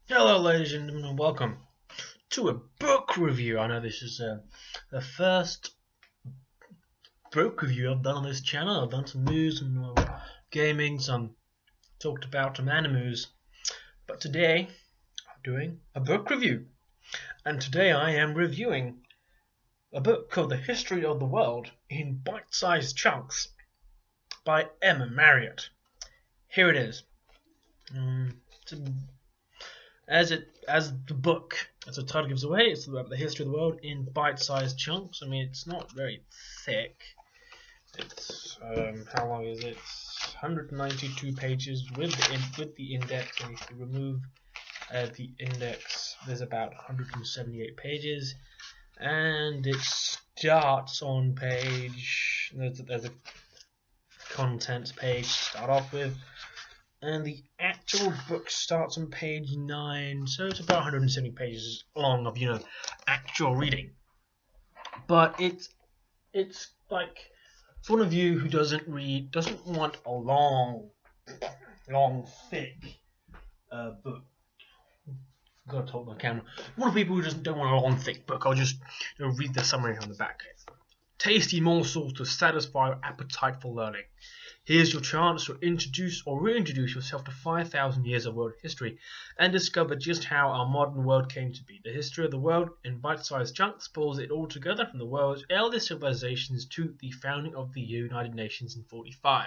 Hello, ladies and gentlemen, and welcome to a book review. I know this is the first book review I've done on this channel. I've done some news, some gaming, some talked about some animes, but today I'm doing a book review. And today I am reviewing a book called The History of the World in Bite-Sized Chunks by Emma Marriott. Here it is. It's a as the book, as the title gives away, it's about the history of the world in bite-sized chunks. I mean, it's not very thick. It's how long is it? It's 192 pages with the index, and if you remove the index, there's about 178 pages, and it starts on page. There's a contents page to start off with. And the actual book starts on page 9, so it's about 170 pages long of actual reading. But it's like, for one of you who doesn't want a long, thick book. I've got to talk to the camera. One of the people who don't want a long, thick book, I'll just read the summary on the back. Tasty morsels to satisfy your appetite for learning. Here's your chance to introduce or reintroduce yourself to 5,000 years of world history and discover just how our modern world came to be. The history of the world in bite-sized chunks pulls it all together from the world's earliest civilizations to the founding of the United Nations in 45.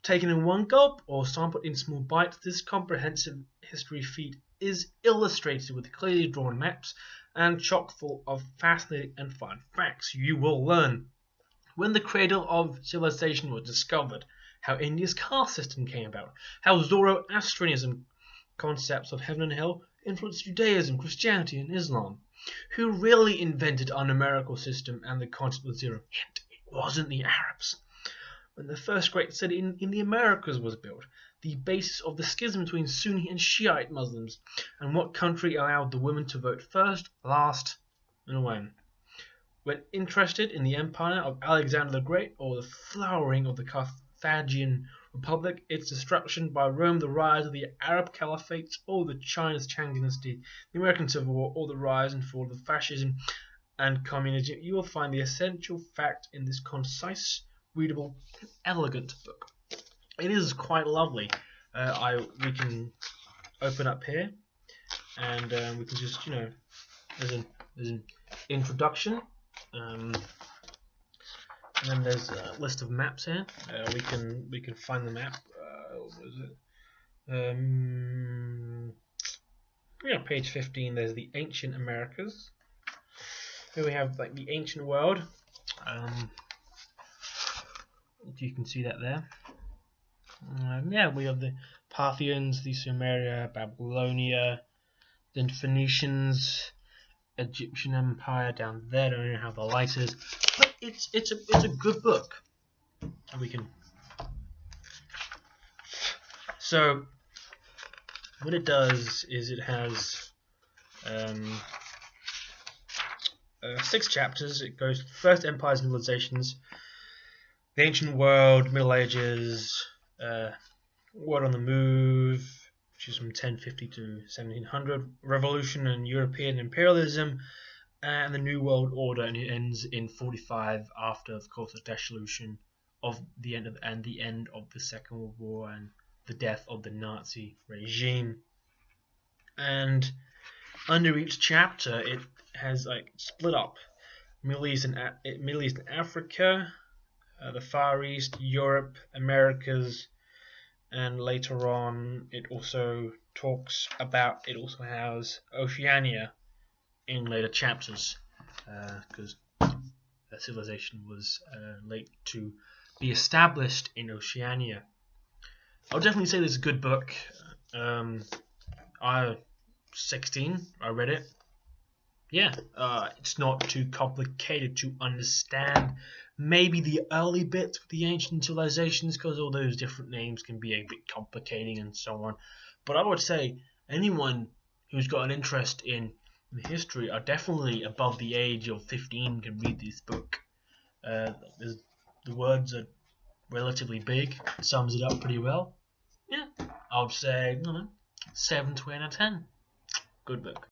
Taken in one gulp or sampled in small bites, this comprehensive history feat is illustrated with clearly drawn maps and chock full of fascinating and fun facts. You will learn when the cradle of civilization was discovered, how India's caste system came about, how Zoroastrianism concepts of heaven and hell influenced Judaism, Christianity, and Islam, who really invented our numerical system and the concept of zero. Yet it wasn't the Arabs. When the first great city in the Americas was built, the basis of the schism between Sunni and Shiite Muslims, and what country allowed the women to vote first, last, and when. When interested in the empire of Alexander the Great or the flowering of the Carthaginian Republic, its destruction by Rome, the rise of the Arab Caliphate, or the Chinese Tang Dynasty, the American Civil War, or the rise and fall of fascism and communism, you will find the essential fact in this concise, readable, elegant book. It is quite lovely. We can open up here, and we can just there's an introduction. And then there's a list of maps here. We can find the map. What is it? Page 15. There's the ancient Americas. Here we have like the ancient world. You can see that there. We have the Parthians, the Sumeria, Babylonia, the Phoenicians, Egyptian Empire down there. I don't know how the light is, but it's a good book. And we can. So what it does is it has 6 chapters. It goes first empires and civilizations, the ancient world, Middle Ages, World on the Move, which is from 1050 to 1700, Revolution and European imperialism, and the New World Order, and it ends in 45 after, of course, the dissolution of the end of the Second World War and the death of the Nazi regime. And under each chapter, it has like split up Middle East and Africa, the Far East, Europe, Americas. And later on, it also has Oceania in later chapters, because the civilization was late to be established in Oceania. I'll definitely say this is a good book. I 16, I read it. It's not too complicated to understand. Maybe the early bits with the ancient civilizations, because all those different names can be a bit complicating and so on. But I would say anyone who's got an interest in history are definitely above the age of 15 can read this book. The words are relatively big. It sums it up pretty well. I would say 7 to 8 out of 10. Good book.